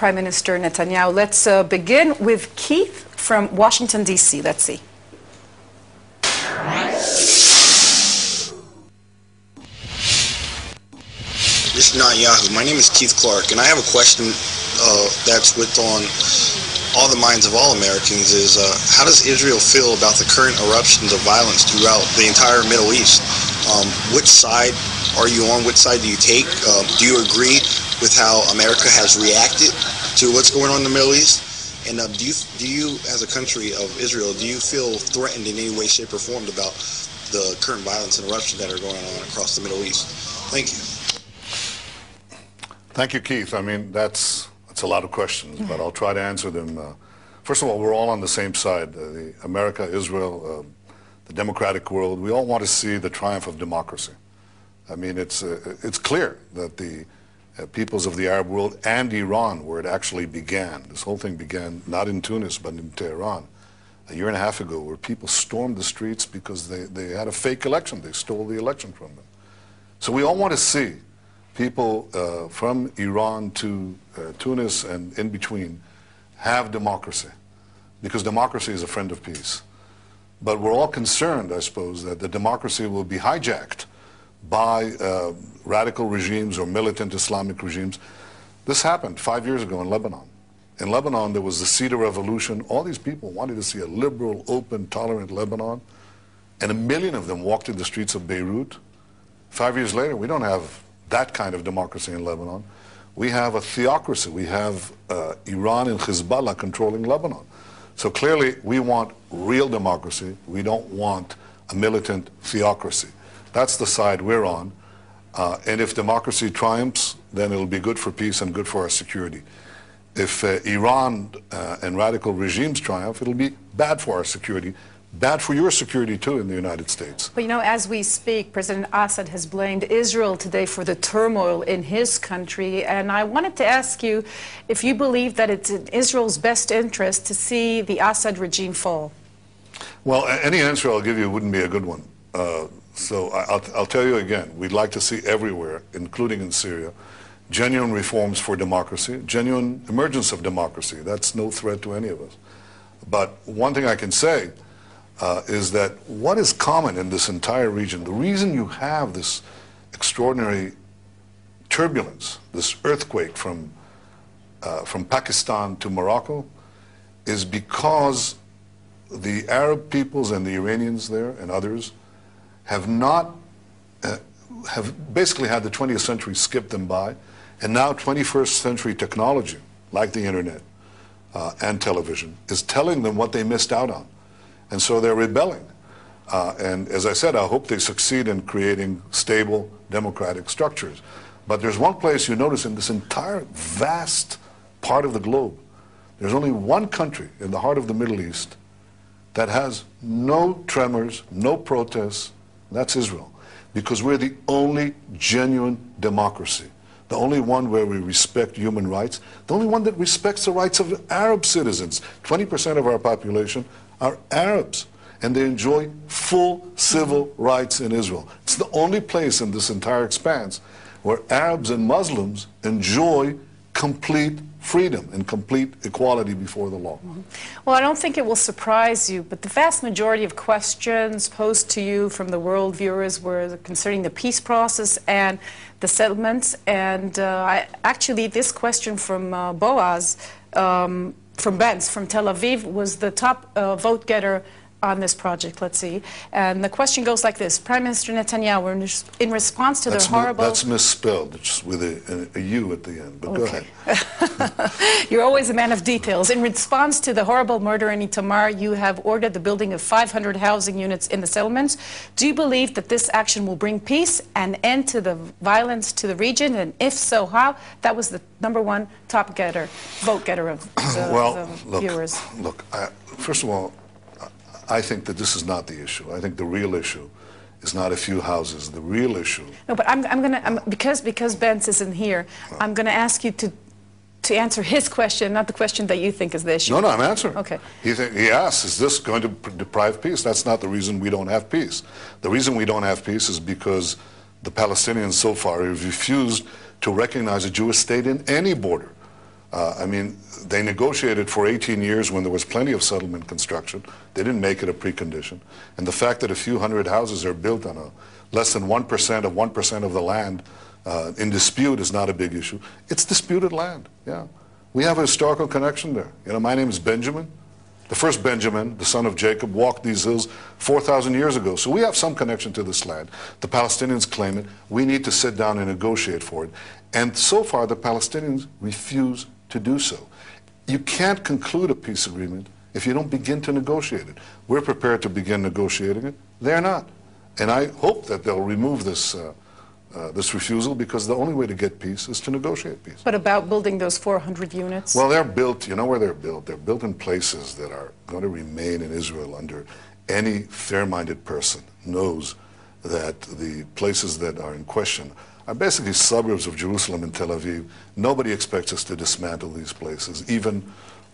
Prime Minister Netanyahu. Let's begin with Keith from Washington, D.C. Let's see. Mr. Netanyahu, my name is Keith Clark, and I have a question that's on all the minds of all Americans is how does Israel feel about the current eruptions of violence throughout the entire Middle East? Which side are you on? Which side do you take? Do you agree with how America has reacted to what's going on in the Middle East? And do you, as a country of Israel, do you feel threatened in any way, shape, or form about the current violence and eruptions that are going on across the Middle East? Thank you. Thank you, Keith. I mean, that's a lot of questions, but I'll try to answer them. First of all, we're all on the same side. America, Israel, the democratic world, we all want to see the triumph of democracy. I mean, it's clear that the peoples of the Arab world and Iran, where it actually began, this whole thing began not in Tunis, but in Tehran, a year and a half ago, where people stormed the streets because they had a fake election. They stole the election from them. So we all want to see people from Iran to Tunis and in between have democracy, because democracy is a friend of peace. But we're all concerned, I suppose, that the democracy will be hijacked by radical regimes or militant Islamic regimes. This happened 5 years ago in Lebanon. In Lebanon, there was the Cedar Revolution. All these people wanted to see a liberal, open, tolerant Lebanon, and 1 million of them walked in the streets of Beirut. 5 years later, we don't have that kind of democracy in Lebanon. We have a theocracy. We have Iran and Hezbollah controlling Lebanon. So clearly, we want real democracy. We don't want a militant theocracy. That's the side we're on. And if democracy triumphs, then it'll be good for peace and good for our security. If Iran and radical regimes triumph, it'll be bad for our security. Bad for your security, too, in the United States. But, you know, as we speak, President Assad has blamed Israel today for the turmoil in his country. And I wanted to ask you if you believe that it's in Israel's best interest to see the Assad regime fall. Well, any answer I'll give you wouldn't be a good one. So I'll tell you again, we'd like to see everywhere, including in Syria, genuine reforms for democracy, genuine emergence of democracy. That's no threat to any of us. But one thing I can say is that what is common in this entire region, the reason you have this extraordinary turbulence, this earthquake from Pakistan to Morocco, is because the Arab peoples and the Iranians there and others have basically had the 20th century skip them by, and now 21st century technology, like the internet and television, is telling them what they missed out on. And so they're rebelling. And as I said, I hope they succeed in creating stable democratic structures. But there's one place you notice in this entire vast part of the globe, there's only one country in the heart of the Middle East that has no tremors, no protests, and that's Israel. Because we're the only genuine democracy, the only one where we respect human rights, the only one that respects the rights of Arab citizens. 20% of our population are Arabs, and they enjoy full civil rights in Israel. It's the only place in this entire expanse where Arabs and Muslims enjoy complete freedom and complete equality before the law. Well, I don't think it will surprise you, but the vast majority of questions posed to you from the world viewers were concerning the peace process and the settlements. And actually, this question from Boaz, from Benz, from Tel Aviv, was the top vote getter on this project. Let's see. And the question goes like this. Prime Minister Netanyahu, in response to the horrible... That's misspelled. It's with a U at the end, but okay. Go ahead. You're always a man of details. In response to the horrible murder in Itamar, you have ordered the building of 500 housing units in the settlements. Do you believe that this action will bring peace and end to the violence to the region? And if so, how? That was the #1 top getter, vote getter of the viewers. Look, first of all, I think that this is not the issue. I think the real issue is not a few houses. The real issue... No, but because Benz isn't here, I'm going to ask you to answer his question, not the question that you think is the issue. No, I'm answering. Okay. He asks, is this going to deprive peace? That's not the reason we don't have peace. The reason we don't have peace is because the Palestinians so far have refused to recognize a Jewish state in any border I mean, they negotiated for 18 years when there was plenty of settlement construction. They didn't make it a precondition. And the fact that a few hundred houses are built on less than 1% of the land in dispute is not a big issue. It's disputed land, yeah. We have a historical connection there. You know, my name is Benjamin. The first Benjamin, the son of Jacob, walked these hills 4,000 years ago. So we have some connection to this land. The Palestinians claim it. We need to sit down and negotiate for it. And so far, the Palestinians refuse to do so. You can't conclude a peace agreement if you don't begin to negotiate it. We're prepared to begin negotiating it. They're not. And I hope that they'll remove this refusal, because the only way to get peace is to negotiate peace. But about building those 400 units? Well, they're built, you know where they're built? They're built in places that are going to remain in Israel under any fair-minded person knows that the places that are in question are basically suburbs of Jerusalem and Tel Aviv. Nobody expects us to dismantle these places. Even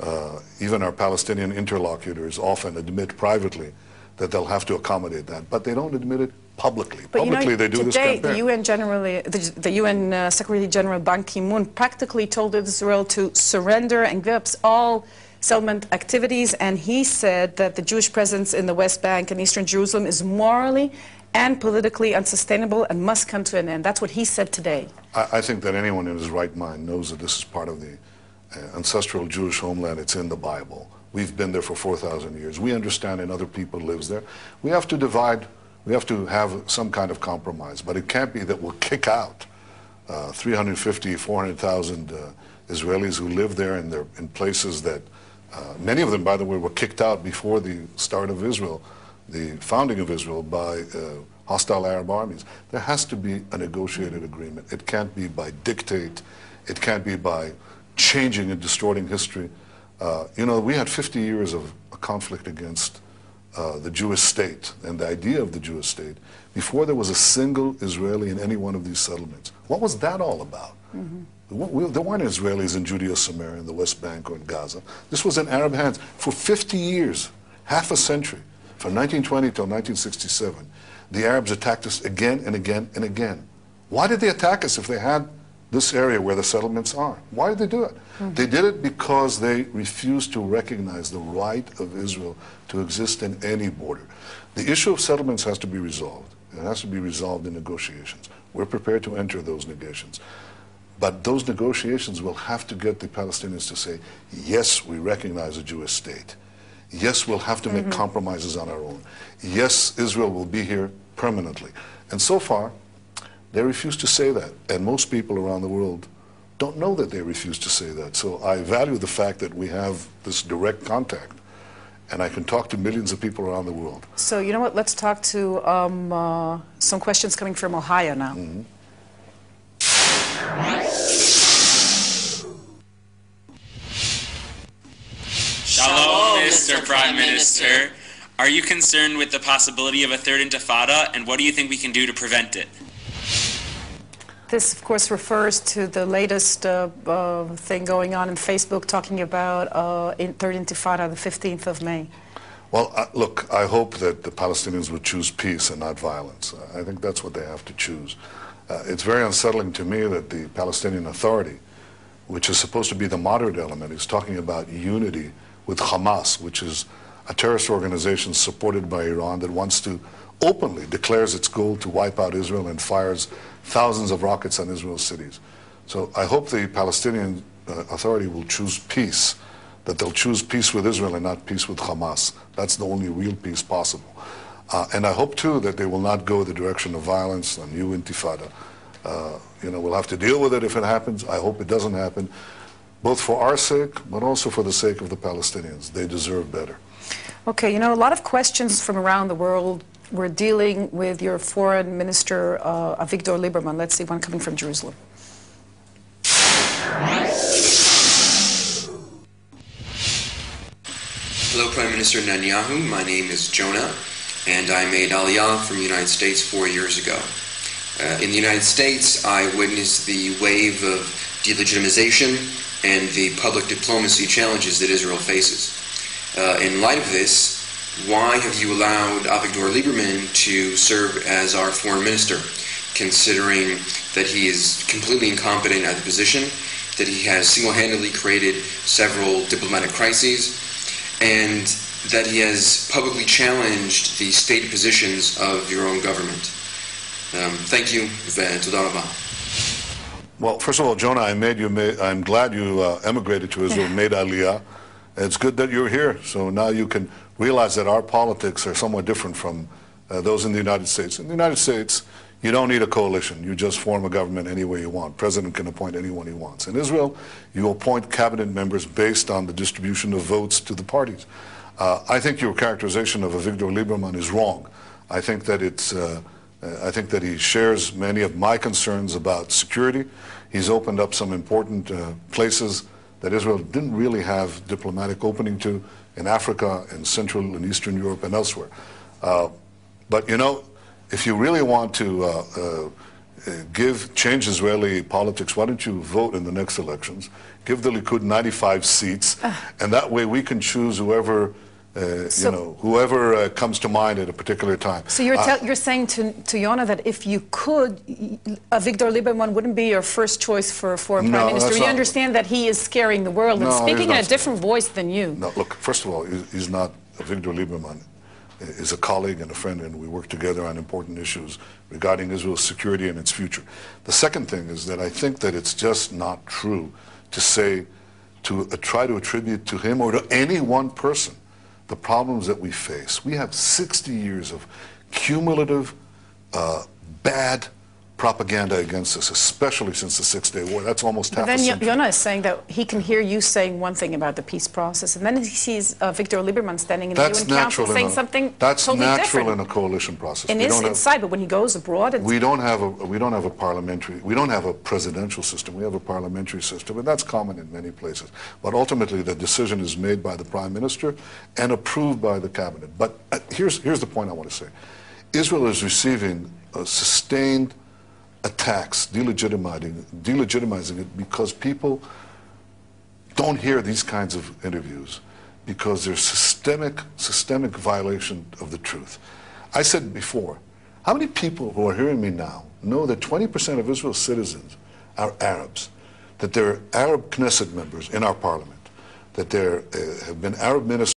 our Palestinian interlocutors often admit privately that they'll have to accommodate that, but they don't admit it publicly. But publicly, they do today, this campaign. The UN Secretary General Ban Ki-moon practically told Israel to surrender and give up all settlement activities, and he said that the Jewish presence in the West Bank and Eastern Jerusalem is morally and politically unsustainable and must come to an end. That's what he said today. I think that anyone in his right mind knows that this is part of the ancestral Jewish homeland. It's in the Bible. We've been there for 4,000 years. We understand, and other people lives there. We have to divide. We have to have some kind of compromise, but it can't be that we'll kick out 350, 400,000 Israelis who live there, and they're in places that, many of them, by the way, were kicked out before the start of Israel, the founding of Israel, by hostile Arab armies. There has to be a negotiated agreement. It can't be by dictate. It can't be by changing and distorting history. You know, we had 50 years of a conflict against the Jewish state and the idea of the Jewish state before there was a single Israeli in any one of these settlements. What was that all about? Mm-hmm. There weren't Israelis in Judea-Samaria, in the West Bank, or in Gaza. This was in Arab hands for 50 years, half a century, from 1920 till 1967. The Arabs attacked us again and again and again. Why did they attack us if they had this area where the settlements are? Why did they do it? Mm-hmm. They did it because they refused to recognize the right of Israel to exist in any border. The issue of settlements has to be resolved. It has to be resolved in negotiations. We're prepared to enter those negotiations. But those negotiations will have to get the Palestinians to say, yes, we recognize a Jewish state. Yes, we'll have to make compromises on our own. Yes, Israel will be here permanently. And so far, they refuse to say that. And most people around the world don't know that they refuse to say that. So I value the fact that we have this direct contact, and I can talk to millions of people around the world. So you know what? Let's talk to some questions coming from Ohio now. Mm-hmm. Shalom, Mr. Prime Minister. Are you concerned with the possibility of a third intifada, and what do you think we can do to prevent it? This, of course, refers to the latest thing going on in Facebook talking about third intifada, the 15th of May. Well, look, I hope that the Palestinians would choose peace and not violence. I think that's what they have to choose. It's very unsettling to me that the Palestinian Authority, which is supposed to be the moderate element, is talking about unity with Hamas, which is a terrorist organization supported by Iran that wants to openly declares its goal to wipe out Israel and fires thousands of rockets on Israel's cities. So I hope the Palestinian Authority will choose peace, that they'll choose peace with Israel and not peace with Hamas. That's the only real peace possible. And I hope, too, that they will not go the direction of violence, a new intifada. You know, we'll have to deal with it if it happens. I hope it doesn't happen, both for our sake, but also for the sake of the Palestinians. They deserve better. Okay, you know, a lot of questions from around the world were dealing with your foreign minister, Avigdor Lieberman. Let's see one coming from Jerusalem. Hello, Prime Minister Netanyahu. My name is Jonah, and I made Aliyah from the United States 4 years ago. In the United States, I witnessed the wave of delegitimization and the public diplomacy challenges that Israel faces. In light of this, why have you allowed Avigdor Lieberman to serve as our foreign minister, considering that he is completely incompetent at the position that he has single-handedly created several diplomatic crises, and that he has publicly challenged the stated positions of your own government. Thank you, ותודה רבה. Well, first of all, Jonah, I'm glad you emigrated to Israel, made Aliyah. It's good that you're here, so now you can realize that our politics are somewhat different from those in the United States. In the United States, you don't need a coalition. You just form a government any way you want. President can appoint anyone he wants. In Israel, you appoint cabinet members based on the distribution of votes to the parties. I think your characterization of Avigdor Lieberman is wrong. I think that I think that he shares many of my concerns about security. He's opened up some important places that Israel didn't really have diplomatic opening to in Africa and Central and Eastern Europe and elsewhere. But you know, if you really want to change Israeli politics, why don't you vote in the next elections? Give the Likud 95 seats, and that way we can choose whoever whoever comes to mind at a particular time. So you're saying to Yonah that if you could, Avigdor Lieberman wouldn't be your first choice for a foreign prime minister. You understand that he is scaring the world and speaking in a different voice than you. No, look, first of all, he's not Avigdor Lieberman. Is a colleague and a friend, and we work together on important issues regarding Israel's security and its future. The second thing is that I think that it's just not true to say, try to attribute to him or to any one person the problems that we face. We have 60 years of cumulative bad propaganda against us, especially since the Six-Day War. That's almost half a century. Then Yonah is saying that he can hear you saying one thing about the peace process, and then he sees Avigdor Lieberman standing in the UN Council saying something totally different. That's natural in a coalition process. It is inside, but when he goes abroad, we don't have a presidential system. We have a parliamentary system, and that's common in many places. But ultimately, the decision is made by the prime minister and approved by the cabinet. But here's the point I want to say: Israel is receiving sustained attacks, delegitimizing it, because people don't hear these kinds of interviews, because there's systemic violation of the truth. I said before, how many people who are hearing me now know that 20% of Israel's citizens are Arabs, that there are Arab Knesset members in our parliament, that there have been Arab ministers